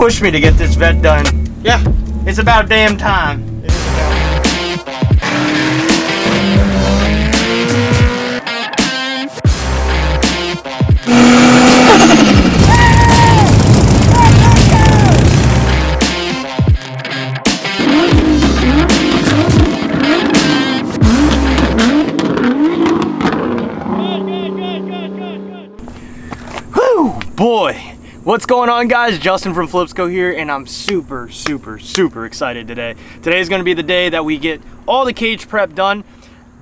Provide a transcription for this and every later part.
pushed me to get this vet done. Yeah. It's about damn time. It is about. Whew, boy. What's going on, guys? Justin from Flipsco here, and I'm super excited today. Today is going to be the day that we get all the cage prep done.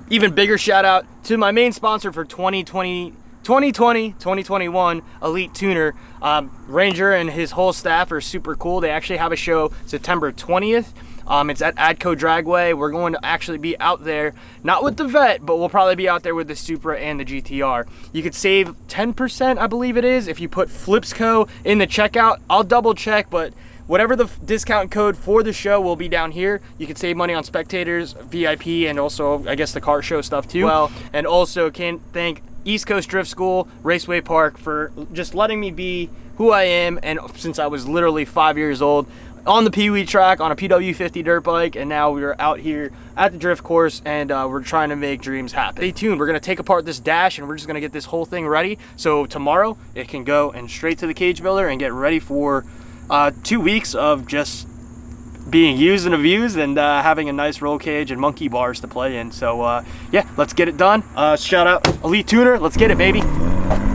Even bigger shout out to my main sponsor for 2021 Elite Tuner. Ranger and his whole staff are super cool. They actually have a show September 20th. It's at Adco Dragway. We're going to actually be out there, not with the vet, but we'll probably be out there with the Supra and the GTR. You could save 10%, I believe it is, if you put Flipsco in the checkout. I'll double check, but whatever the discount code for the show will be down here. You can save money on spectators, VIP, and also, I guess, the car show stuff too. Well, and also can thank East Coast Drift School, Raceway Park for just letting me be who I am, and since I was literally 5 years old, on the Pee Wee track on a PW50 dirt bike, and now we're out here at the drift course, and we're trying to make dreams happen. Stay tuned. We're going to take apart this dash, and we're just going to get this whole thing ready, so tomorrow it can go and straight to the cage builder and get ready for 2 weeks of just being used and abused, and having a nice roll cage and monkey bars to play in. So yeah, let's get it done. Shout out Elite Tuner. Let's get it, baby.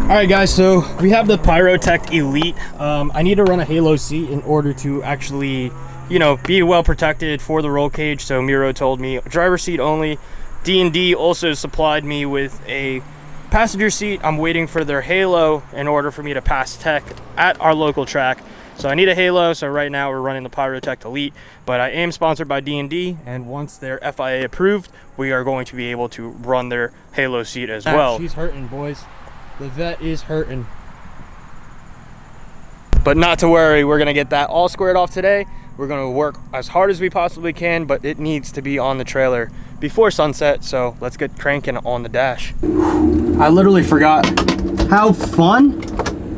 All right, guys, so we have the Pyrotech Elite. I need to run a halo seat in order to actually, you know, be well protected for the roll cage. So Miro told me driver seat only. D&D also supplied me with a passenger seat. I'm waiting for their halo in order for me to pass tech at our local track. So I need a halo, so right now we're running the Pyrotech Elite, but I am sponsored by D&D, and once they're FIA approved, we are going to be able to run their halo seat as well. She's hurting, boys. The vet is hurting. But not to worry, we're gonna get that all squared off today. We're gonna work as hard as we possibly can, but it needs to be on the trailer before sunset, so let's get cranking on the dash. I literally forgot how fun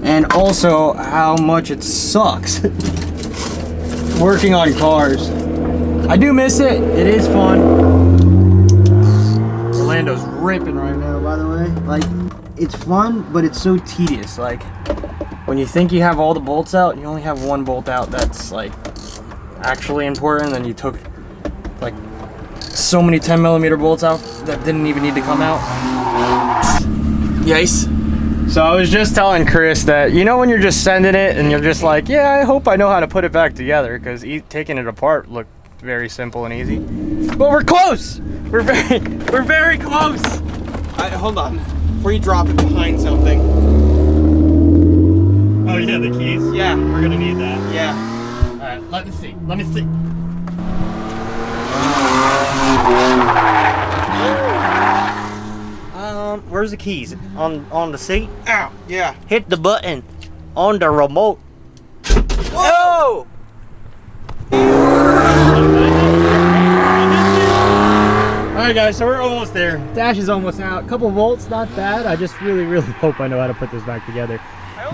and also how much it sucks working on cars. I do miss it. It is fun. Orlando's ripping right now, by the way. Like, it's fun, but it's so tedious. Like, when you think you have all the bolts out, you only have one bolt out that's like actually important, and you took like so many 10mm bolts out that didn't even need to come out. Yes. So I was just telling Chris that, you know, when you're just sending it and you're just like, yeah, I hope I know how to put it back together, because taking it apart looked very simple and easy. But we're close. We're very close. Hold on. Before you drop it behind something. Oh yeah, the keys? Yeah. We're gonna need that. Yeah. Alright, let me see. Let me see. Where's the keys? On the seat? Ow. Yeah. Hit the button on the remote. Whoa! Alright guys, so we're almost there. Dash is almost out. A couple volts, not bad. I just really hope I know how to put this back together.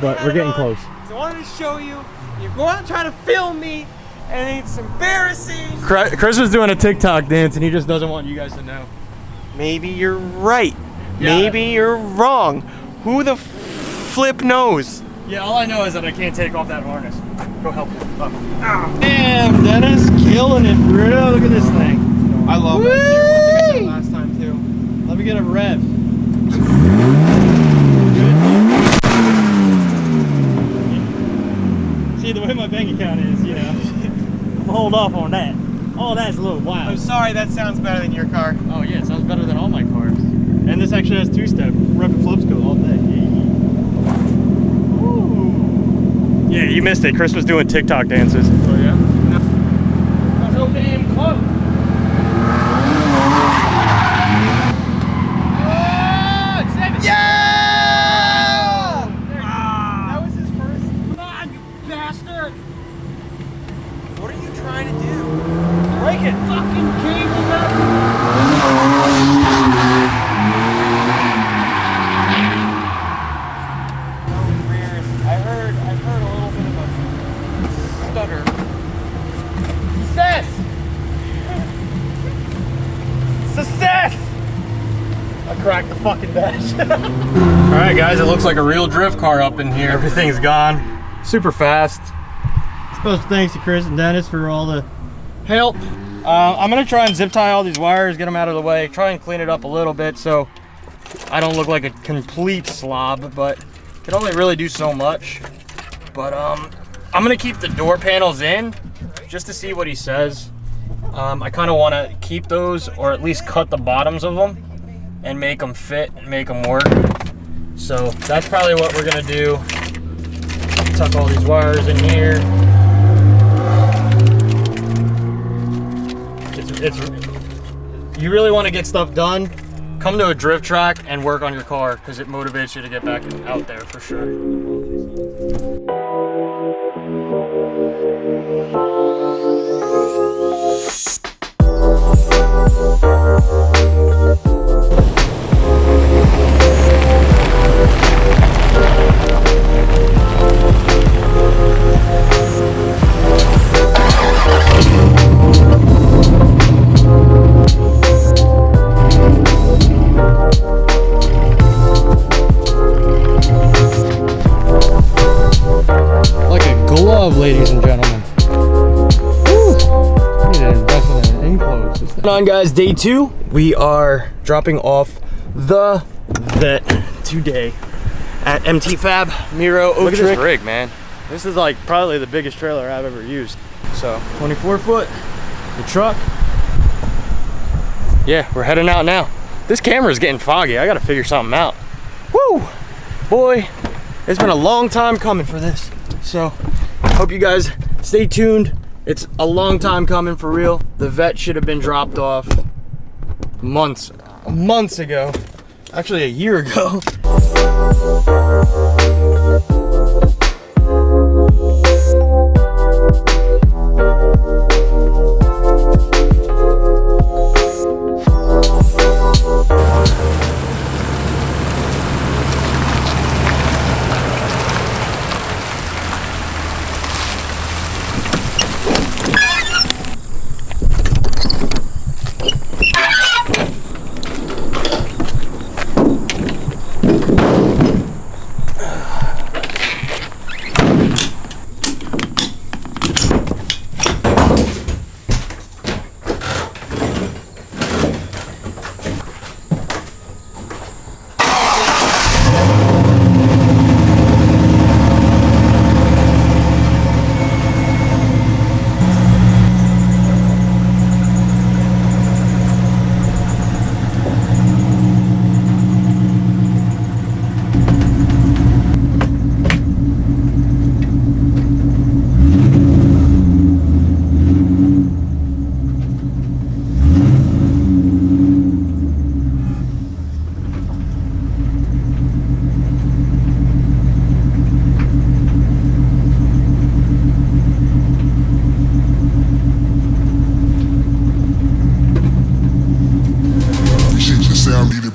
But we're getting close. So I wanted to show you. You go out trying to film me, and it's embarrassing. Chris was doing a TikTok dance, and he just doesn't want you guys to know. Maybe you're right. Yeah. Maybe you're wrong. Who the flip knows? Yeah, all I know is that I can't take off that harness. Go help me. Damn, Dennis, killing it, bro. Look at this thing. I love that. I think I said it last time too. Let me get a rev. See, the way my bank account is, you know, hold off on that. Oh, that's a little wild. I'm sorry, that sounds better than your car. Oh yeah, it sounds better than all my cars. And this actually has two-step. Repping Flipsco all day. Ooh. Yeah, you missed it. Chris was doing TikTok dances. Oh yeah? No. So damn close. Yeah! That was his first. Come on, you bastard! What are you trying to do? Break it! Fucking cable up! I've heard a little bit of a I cracked the fucking dash. All right, guys, it looks like a real drift car up in here. Everything's gone. Super fast. Special thanks to Chris and Dennis for all the help. I'm gonna try and zip tie all these wires, get them out of the way, try and clean it up a little bit so I don't look like a complete slob, but can only really do so much. But I'm gonna keep the door panels in just to see what he says. I kind of want to keep those, or at least cut the bottoms of them and make them fit and make them work. So that's probably what we're gonna do. Tuck all these wires in here. You really want to get stuff done, come to a drift track and work on your car, because it motivates you to get back out there for sure. Ladies and gentlemen. Woo! Need an investment in an enclosed. Going on, guys, day 2. We are dropping off the Vette today at MT Fab, Miro Ovcharik. Look at this rig, man. This is like probably the biggest trailer I've ever used. So 24 foot, the truck. Yeah, we're heading out now. This camera's getting foggy. I gotta figure something out. Woo! Boy, it's been a long time coming for this. So hope you guys stay tuned. It's a long time coming for real. The Vette should have been dropped off months ago. Actually, a year ago.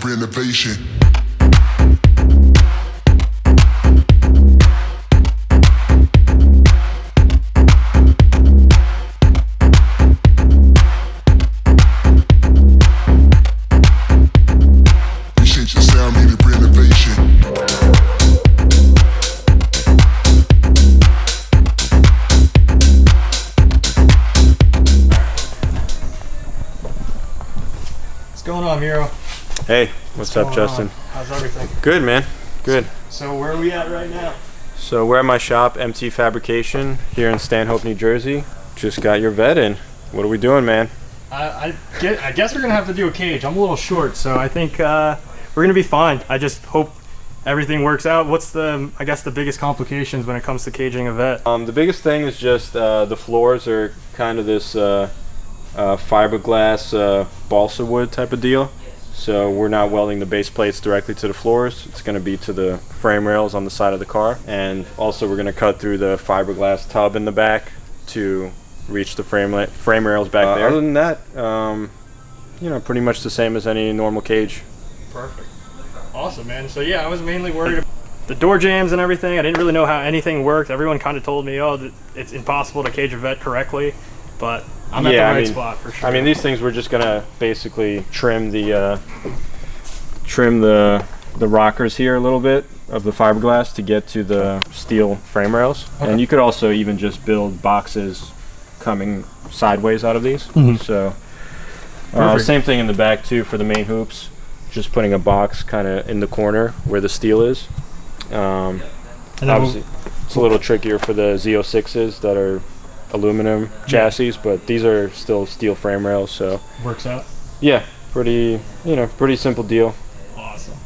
Renovation. Appreciate your sound, needed renovation. What's going on, Miro? Hey, what's up, Justin? How's everything? Good, man. Good. So where are we at right now? So we're at my shop, MT Fabrication, here in Stanhope, New Jersey. Just got your Vette in. What are we doing, man? I guess we're gonna have to do a cage. I'm a little short, so I think we're gonna be fine. I just hope everything works out. What's the biggest complications when it comes to caging a Vette? The biggest thing is just the floors are kind of this fiberglass balsa wood type of deal. So we're not welding the base plates directly to the floors. It's going to be to the frame rails on the side of the car. And also we're going to cut through the fiberglass tub in the back to reach the frame rails back there. Other than that, you know, pretty much the same as any normal cage. Perfect. Awesome, man. So yeah, I was mainly worried about the door jams and everything. I didn't really know how anything worked. Everyone kind of told me, oh, it's impossible to cage a Vette correctly. But I'm at the right spot for sure. I mean, these things we're just gonna basically trim the trim the rockers here a little bit of the fiberglass to get to the steel frame rails. Okay. And you could also even just build boxes coming sideways out of these. So same thing in the back too for the main hoops, just putting a box kind of in the corner where the steel is. And obviously it's a little trickier for the Z06s that are aluminum chassis, but these are still steel frame rails, so works out. Yeah, pretty simple deal. Awesome.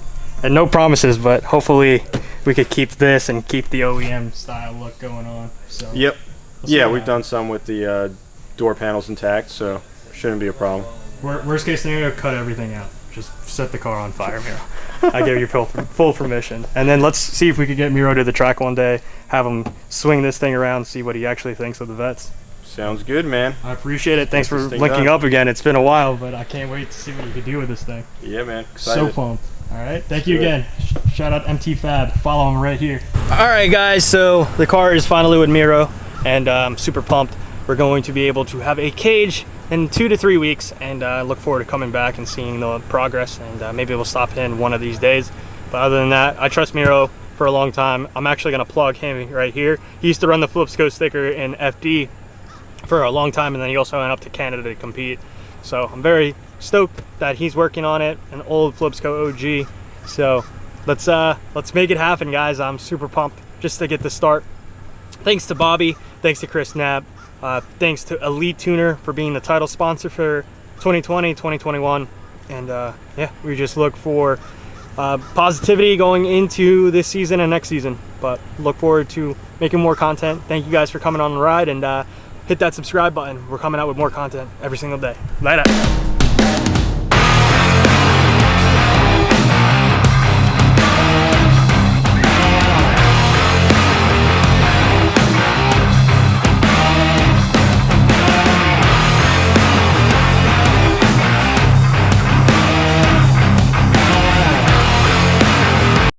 And no promises, but hopefully we could keep this and keep the OEM style look going on. So Yep. Yeah, we've done some with the door panels intact, so shouldn't be a problem. Worst case scenario, cut everything out. Just set the car on fire, Miro. I give you full permission. And then let's see if we could get Miro to the track one day, have him swing this thing around, see what he actually thinks of the Vettes. Sounds good, man. I appreciate it. Thanks for linking up again. It's been a while, but I can't wait to see what you can do with this thing. Yeah, man. Excited. So pumped. All right. Thank you again. Shout out MT Fab. Follow him right here. All right, guys. So the car is finally with Miro, and I'm super pumped. We're going to be able to have a cage in 2 to 3 weeks, and I look forward to coming back and seeing the progress, and maybe we'll stop in one of these days. But other than that, I trust Miro for a long time. I'm actually going to plug him right here. He used to run the Flipsco sticker in FD for a long time, and then he also went up to Canada to compete. So I'm very stoked that he's working on it, an old Flipsco OG. So let's make it happen, guys. I'm super pumped just to get the start. Thanks to Bobby, thanks to Chris Napp, thanks to Elite Tuner for being the title sponsor for 2020, 2021. And yeah, we just look for positivity going into this season and next season. But look forward to making more content. Thank you guys for coming on the ride, and hit that subscribe button. We're coming out with more content every single day. Later.